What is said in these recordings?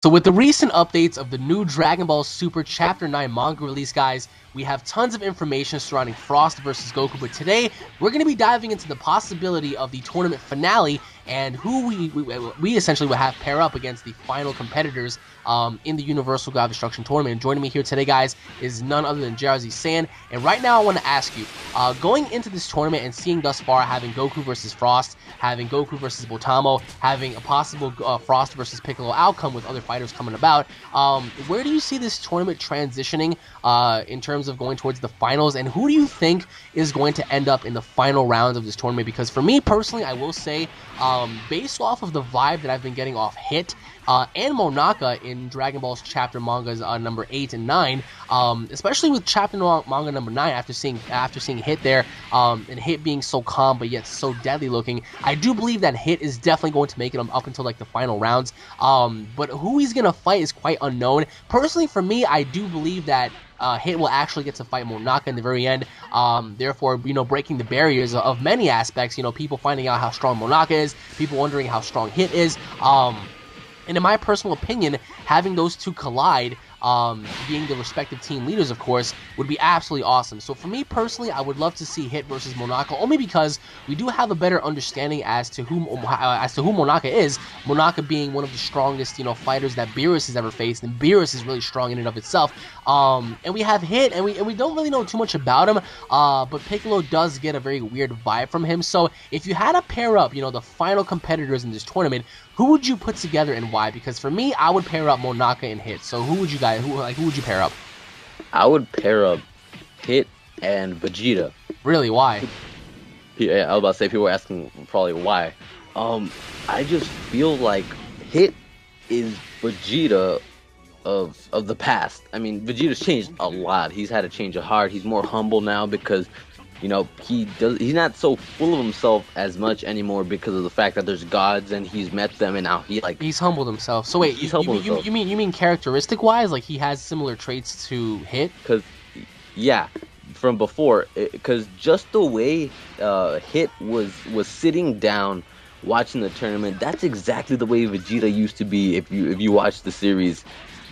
So with the recent updates of the new Dragon Ball Super Chapter 9 manga release, guys, we have tons of information surrounding Frost versus Goku, but today we're going to be diving into the possibility of the tournament finale and who we essentially will have pair up against the final competitors in the Universal God Destruction Tournament. And joining me here today, guys, is none other than JrzSaiyan. And right now I want to ask you, going into this tournament and seeing thus far having Goku versus Frost, having Goku versus Botamo, having a possible Frost versus Piccolo outcome with other fighters coming about, where do you see this tournament transitioning in terms of going towards the finals, and who do you think is going to end up in the final rounds of this tournament? Because for me personally, I will say, based off of the vibe that I've been getting off Hit and Monaca in Dragon Ball's chapter mangas number 8 and 9, especially with chapter manga number 9, after seeing Hit there, and Hit being so calm but yet so deadly looking, I do believe that Hit is definitely going to make it up until like the final rounds. But who he's gonna fight is quite unknown. Personally, for me, I do believe that Hit will actually get to fight Monaca in the very end, therefore, breaking the barriers of many aspects, people finding out how strong Monaca is, people wondering how strong Hit is, and in my personal opinion, having those two collide, being the respective team leaders, of course, would be absolutely awesome. So for me personally, I would love to see Hit versus Monaca, only because we do have a better understanding as to who Monaca is. Monaca being one of the strongest, fighters that Beerus has ever faced, and Beerus is really strong in and of itself. And we have Hit, and we don't really know too much about him, but Piccolo does get a very weird vibe from him. So if you had to pair up, the final competitors in this tournament, who would you put together and why? Because for me, I would pair up Monaca and Hit. So who would you guys, who would you pair up? I would pair up Hit and Vegeta. Really, why? Yeah, I was about to say, people were asking probably why. I just feel like Hit is Vegeta of the past. I mean, Vegeta's changed a lot. He's had a change of heart. He's more humble now because he's not so full of himself as much anymore because of the fact that there's gods and he's met them, and now he's humbled himself. So wait, you mean characteristic wise, like he has similar traits to Hit? Because yeah, from before, because just the way Hit was sitting down watching the tournament, that's exactly the way Vegeta used to be. If you watch the series.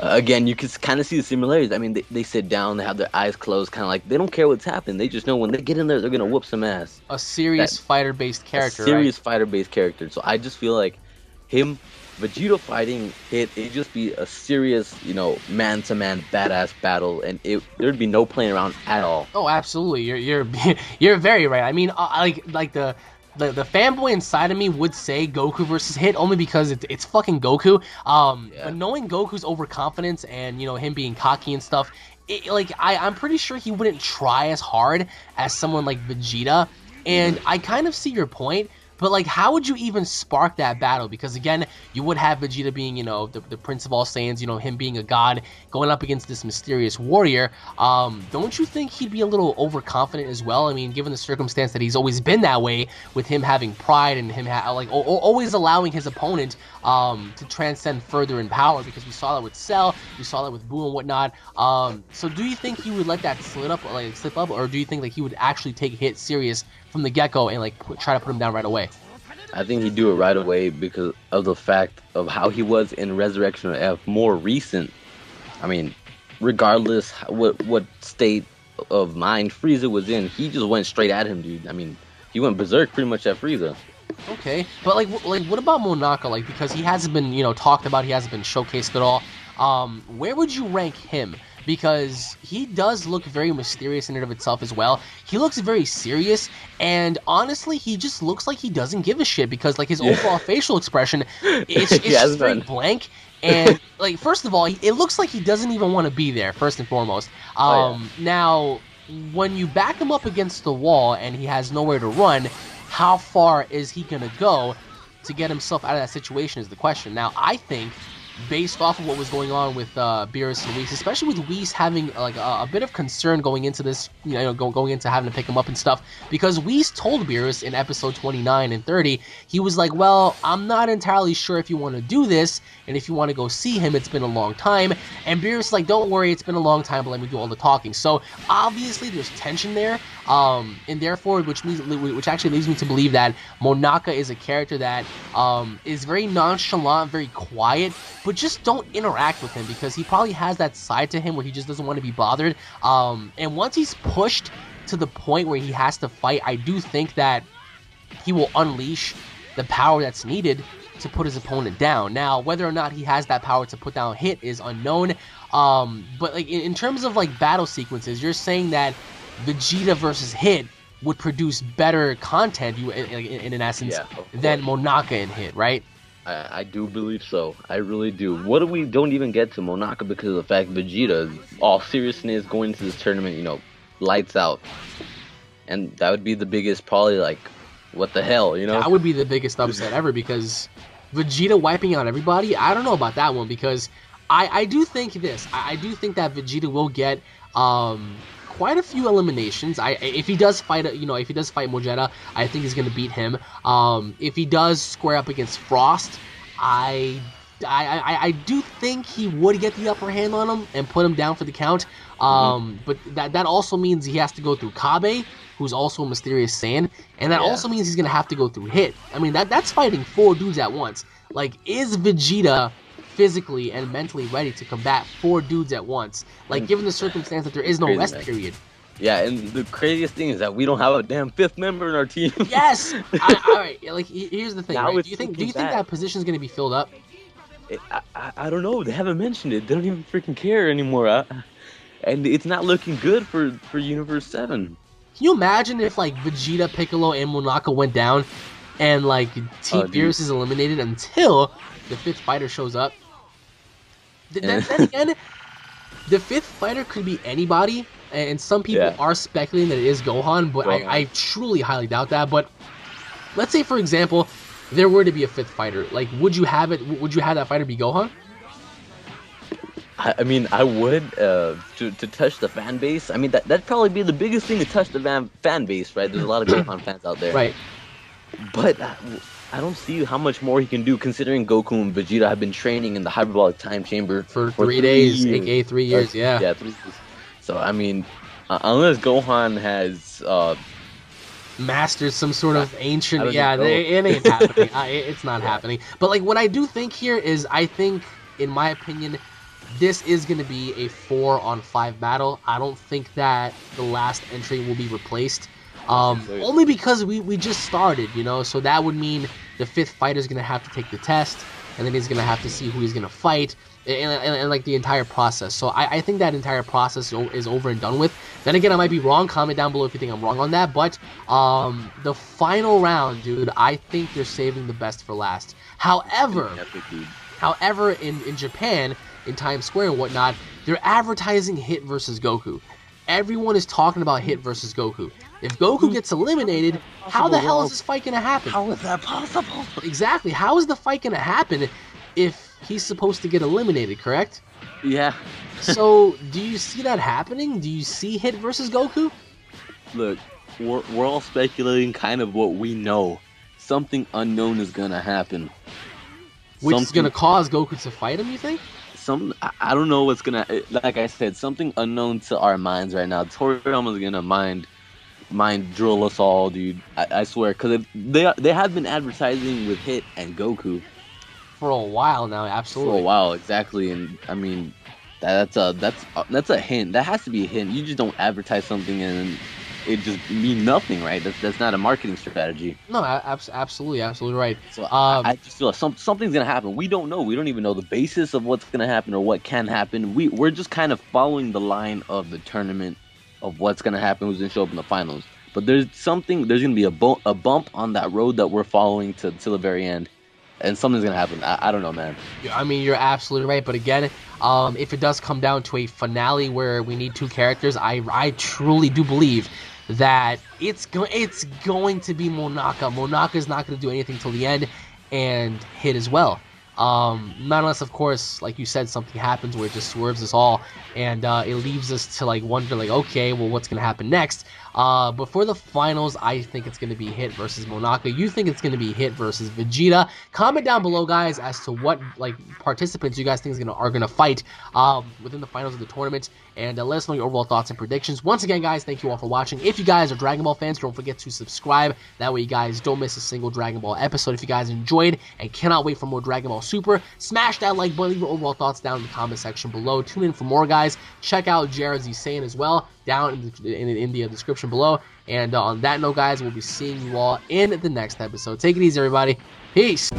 Again, you can kind of see the similarities. I mean, they sit down, they have their eyes closed, kind of like they don't care what's happening. They just know when they get in there, they're going to whoop some ass. A serious fighter-based character, fighter-based character. So I just feel like Vegeta fighting Hit, it'd just be a serious, man-to-man badass battle, and there'd be no playing around at all. Oh, absolutely. You're very right. I mean, the fanboy inside of me would say Goku versus Hit, only because it's fucking Goku. But knowing Goku's overconfidence and him being cocky and stuff, I'm pretty sure he wouldn't try as hard as someone like Vegeta. And I kind of see your point. But, how would you even spark that battle? Because, again, you would have Vegeta being, the Prince of all Saiyans, him being a god, going up against this mysterious warrior. Don't you think he'd be a little overconfident as well? I mean, given the circumstance that he's always been that way, with him having pride and him, always allowing his opponent to transcend further in power, because we saw that with Cell, we saw that with Boo and whatnot. So do you think he would let that slip up, or do you think he would actually take Hit serious from the get-go and try to put him down right away? I think he'd do it right away because of the fact of how he was in Resurrection of F, more recent. I mean, regardless what state of mind Frieza was in, he just went straight at him, dude. I mean, he went berserk pretty much at Frieza. Okay, but what about Monaca? Because he hasn't been talked about, he hasn't been showcased at all. Where would you rank him? Because he does look very mysterious in and of itself as well. He looks very serious, and honestly, he just looks like he doesn't give a shit, because his overall facial expression, it's just very blank. And first of all, it looks like he doesn't even want to be there, first and foremost. Now, when you back him up against the wall and he has nowhere to run, how far is he gonna go to get himself out of that situation is the question. Now, I think, based off of what was going on with Beerus and Whis, especially with Whis having a bit of concern going into this, going into having to pick him up and stuff, because Whis told Beerus in episode 29 and 30, he was like, well, I'm not entirely sure if you want to do this, and if you want to go see him, it's been a long time, and Beerus is like, don't worry, it's been a long time, but let me do all the talking. So, obviously, there's tension there, And therefore, which actually leads me to believe that Monaka is a character that is very nonchalant, very quiet, but just don't interact with him because he probably has that side to him where he just doesn't want to be bothered. And once he's pushed to the point where he has to fight, I do think that he will unleash the power that's needed to put his opponent down. Now, whether or not he has that power to put down Hit is unknown. But like in terms of like battle sequences, you're saying that Vegeta versus Hit would produce better content, in an essence, than Monaka and Hit, right? I do believe so. I really do. What if we don't even get to Monaca because of the fact Vegeta, all seriousness, going into this tournament, you know, lights out, and that would be the biggest, probably like, what the hell, you know? That would be the biggest upset ever because Vegeta wiping out everybody. I don't know about that one because I do think this. I do think that Vegeta will get quite a few eliminations. If he does fight, if he does fight Vegeta, I think he's gonna beat him. If he does square up against Frost, I do think he would get the upper hand on him and put him down for the count. But that also means he has to go through Kabe, who's also a mysterious Saiyan, and that also means he's gonna have to go through Hit. I mean, that's fighting 4 dudes at once. Like, is Vegeta physically and mentally ready to combat 4 dudes at once? Like, given the circumstance that there is no rest period. Yeah, and the craziest thing is that we don't have a damn 5th member in our team. Yes. All right. Like, here's the thing. Right? Do you think that position is gonna be filled up? I don't know. They haven't mentioned it. They don't even freaking care anymore. And it's not looking good for Universe 7. Can you imagine if like Vegeta, Piccolo, and Monaca went down, and like Team Beerus is eliminated until the 5th fighter shows up? Then again, the 5th fighter could be anybody, and some people are speculating that it is Gohan, but I truly highly doubt that. But let's say, for example, there were to be a 5th fighter. Like, would you have it? Would you have that fighter be Gohan? I mean, I would, to touch the fan base. I mean, that'd probably be the biggest thing to touch the fan base, right? There's a lot of Gohan fans out there. Right. But I don't see how much more he can do, considering Goku and Vegeta have been training in the hyperbolic time chamber for 3 days, aka 3 years, yeah. Yeah, 3 years. So, I mean, unless Gohan has... mastered some sort of ancient... it ain't happening. It's not happening. But, like, what I do think here is, I think, in my opinion... this is going to be a 4-on-5 battle. I don't think that the last entry will be replaced. Only because we just started, so that would mean the 5th fighter is going to have to take the test, and then he's going to have to see who he's going to fight, and like the entire process. So I think that entire process is over and done with. Then again, I might be wrong. Comment down below if you think I'm wrong on that. But the final round, dude, I think they're saving the best for last. However, in Japan, in Times Square and whatnot, they're advertising Hit versus Goku. Everyone is talking about Hit versus Goku. If Goku gets eliminated, how the hell is this fight going to happen? How is that possible? Exactly. How is the fight going to happen if he's supposed to get eliminated, correct? Yeah. So, do you see that happening? Do you see Hit versus Goku? Look, we're all speculating kind of what we know. Something unknown is going to happen. Which is going to cause Goku to fight him, you think? I don't know what's gonna, like I said, something unknown to our minds right now. Toriyama's gonna mind drill us all, dude. I swear, because they have been advertising with Hit and Goku for a while now. Absolutely, for a while, exactly. And I mean, that's a hint. That has to be a hint. You just don't advertise something and it just mean nothing, right? That's not a marketing strategy. No, absolutely right. So I just feel like something's gonna happen. We don't know. We don't even know the basis of what's gonna happen or what can happen. We're just kind of following the line of the tournament of what's gonna happen, who's gonna show up in the finals. But there's gonna be a bump on that road that we're following to the very end, and something's gonna happen. I don't know, man. I mean, you're absolutely right. But again, if it does come down to a finale where we need 2 characters, I truly do believe that it's going to be Monaka. Monaka is not going to do anything till the end, and Hit as well. Not unless, of course, like you said, something happens where it just swerves us all, and it leaves us to like wonder, like, okay, well, what's gonna happen next? But for the finals, I think it's gonna be Hit versus Monaca. You think it's gonna be Hit versus Vegeta? Comment down below, guys, as to what like participants you guys think are gonna fight within the finals of the tournament, and let us know your overall thoughts and predictions. Once again, guys, thank you all for watching. If you guys are Dragon Ball fans, don't forget to subscribe. That way you guys don't miss a single Dragon Ball episode. If you guys enjoyed and cannot wait for more Dragon Ball Super, smash that like button, leave your overall thoughts down in the comment section below. Tune in for more, guys. Check out JrzSaiyan as well down in the description below. And on that note, guys, we'll be seeing you all in the next episode. Take it easy, everybody. Peace.